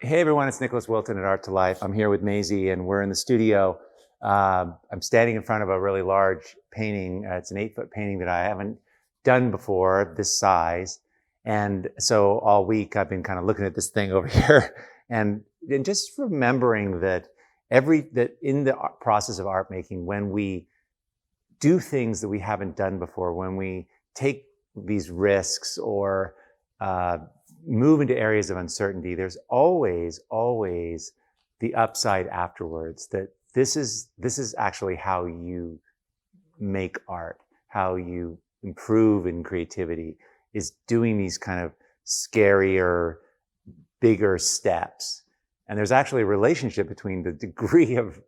Hey everyone, it's Nicholas Wilton at Art to Life. I'm here with Maisie and we're in the studio. I'm standing in front of a really large painting. It's an 8-foot painting that I haven't done before, this size. And so all week I've been kind of looking at this thing over here and just remembering that that in the process of art making, when we do things that we haven't done before, when we take these risks or move into areas of uncertainty, there's always the upside afterwards, that this is actually how you make art, how you improve in creativity, is doing these kind of scarier, bigger steps. And there's actually a relationship between the degree of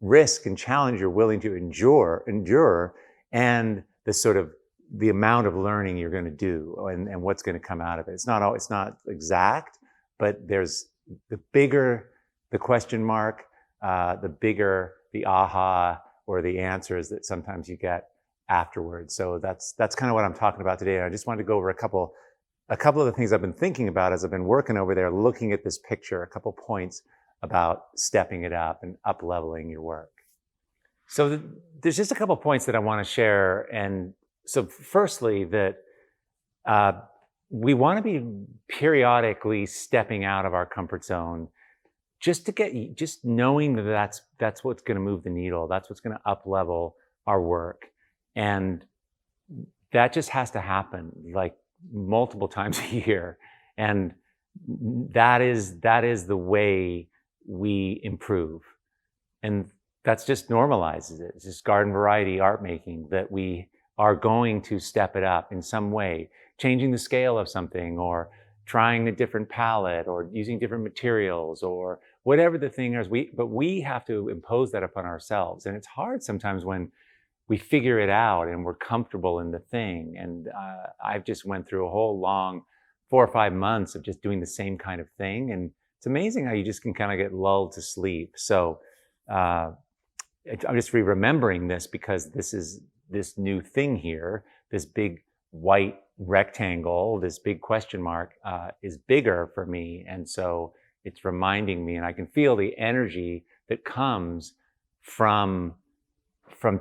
risk and challenge you're willing to endure, and the sort of the amount of learning you're going to do and what's going to come out of it. It's not exact, but there's the bigger the question mark, the bigger the aha or the answers that sometimes you get afterwards. So that's kind of what I'm talking about today. I just wanted to go over a couple of the things I've been thinking about as I've been working over there, looking at this picture, a couple points about stepping it up and up leveling your work. So there's just a couple points that I want to share. And so firstly, that we want to be periodically stepping out of our comfort zone, just knowing that that's what's going to move the needle. That's what's going to up level our work. And that just has to happen like multiple times a year. And that is the way we improve. And that's just normalizes it. It's just garden variety art making, that we are going to step it up in some way, changing the scale of something, or trying a different palette, or using different materials, or whatever the thing is. But we have to impose that upon ourselves. And it's hard sometimes when we figure it out and we're comfortable in the thing. And I've just went through a whole long 4 or 5 months of just doing the same kind of thing. And it's amazing how you just can kind of get lulled to sleep. So I'm just remembering this, because this is this new thing here, this big white rectangle, this big question mark is bigger for me. And so it's reminding me, and I can feel the energy that comes from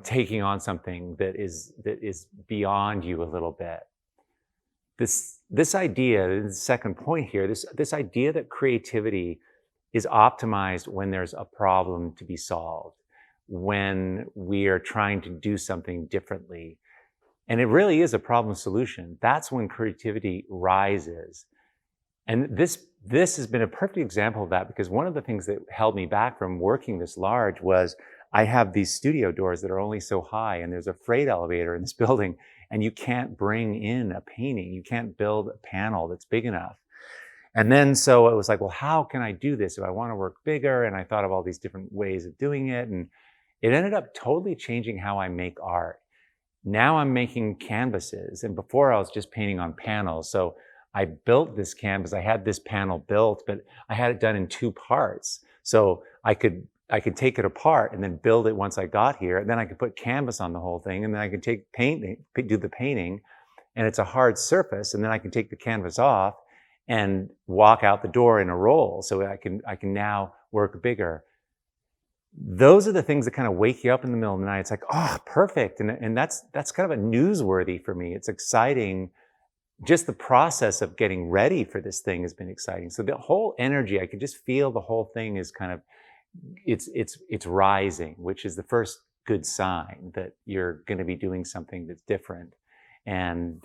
taking on something that is beyond you a little bit. This idea, the second point here, this idea that creativity is optimized when there's a problem to be solved, when we are trying to do something differently. And it really is a problem solution. That's when creativity rises. And this has been a perfect example of that, because one of the things that held me back from working this large was I have these studio doors that are only so high, and there's a freight elevator in this building, and you can't bring in a painting. You can't build a panel that's big enough. And then so it was like, well, how can I do this if I want to work bigger? And I thought of all these different ways of doing it. And it ended up totally changing how I make art. Now I'm making canvases, and before I was just painting on panels. So I built this canvas. I had this panel built, but I had it done in 2 parts. So I could take it apart and then build it once I got here. And then I could put canvas on the whole thing, and then I could do the painting, and it's a hard surface. And then I can take the canvas off and walk out the door in a roll. So I can now work bigger. Those are the things that kind of wake you up in the middle of the night. It's like, oh, perfect. And that's kind of a newsworthy for me. It's exciting. Just the process of getting ready for this thing has been exciting. So the whole energy, I could just feel the whole thing is kind of, it's rising, which is the first good sign that you're going to be doing something that's different. And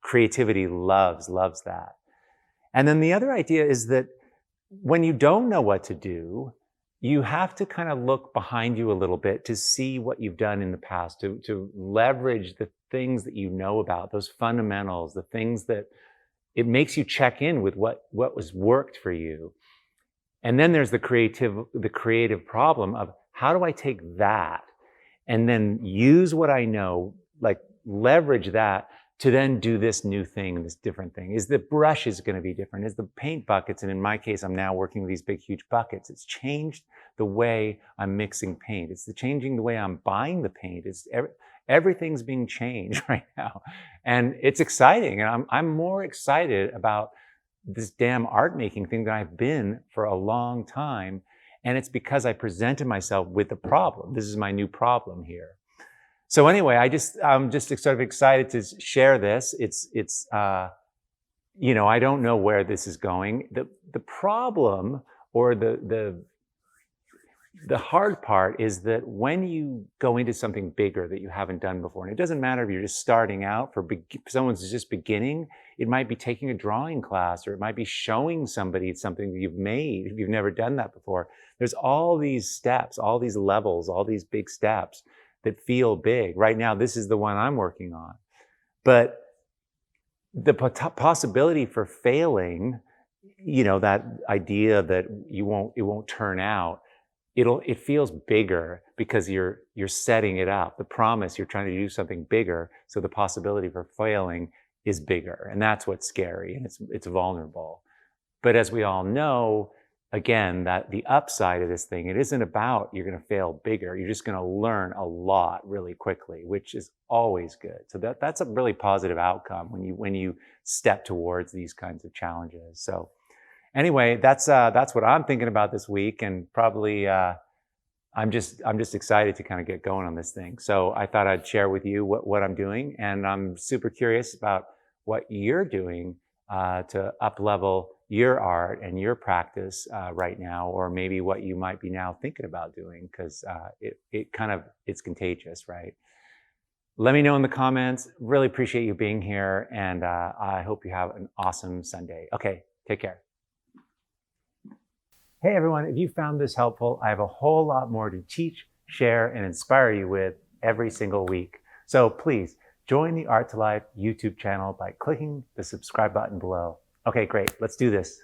creativity loves that. And then the other idea is that when you don't know what to do, you have to kind of look behind you a little bit to see what you've done in the past, to leverage the things that you know about, those fundamentals, the things that it makes you check in with what was worked for you. And then there's the creative problem of, how do I take that and then use what I know, like leverage that to then do this new thing, this different thing? Is the brush is going to be different? Is the paint buckets? And in my case, I'm now working with these big, huge buckets. It's changed the way I'm mixing paint. It's changing the way I'm buying the paint. Everything's being changed right now. And it's exciting. And I'm more excited about this damn art making thing that I've been for a long time. And it's because I presented myself with a problem. This is my new problem here. So anyway, I'm just sort of excited to share this. I don't know where this is going. The problem, or the hard part, is that when you go into something bigger that you haven't done before, and it doesn't matter if you're just starting out, for someone's just beginning, it might be taking a drawing class, or it might be showing somebody something that you've made if you've never done that before. There's all these steps, all these levels, all these big steps that feel big. Right now, this is the one I'm working on. But the possibility for failing, that idea that it won't turn out, it feels bigger because you're setting it up. The promise, you're trying to do something bigger, so the possibility for failing is bigger, and that's what's scary, and it's vulnerable. But as we all know, again, that the upside of this thing, it isn't about you're going to fail bigger. You're just going to learn a lot really quickly, which is always good. So that's a really positive outcome when you step towards these kinds of challenges. So anyway, that's what I'm thinking about this week, and probably I'm just excited to kind of get going on this thing. So I thought I'd share with you what I'm doing, and I'm super curious about what you're doing to up-level your art and your practice right now, or maybe what you might be now thinking about doing, because it's contagious, right? Let me know in the comments. Really appreciate you being here, and I hope you have an awesome Sunday. Okay, take care. Hey everyone, if you found this helpful, I have a whole lot more to teach, share, and inspire you with every single week. So please join the Art to Life YouTube channel by clicking the subscribe button below. Okay, great. Let's do this.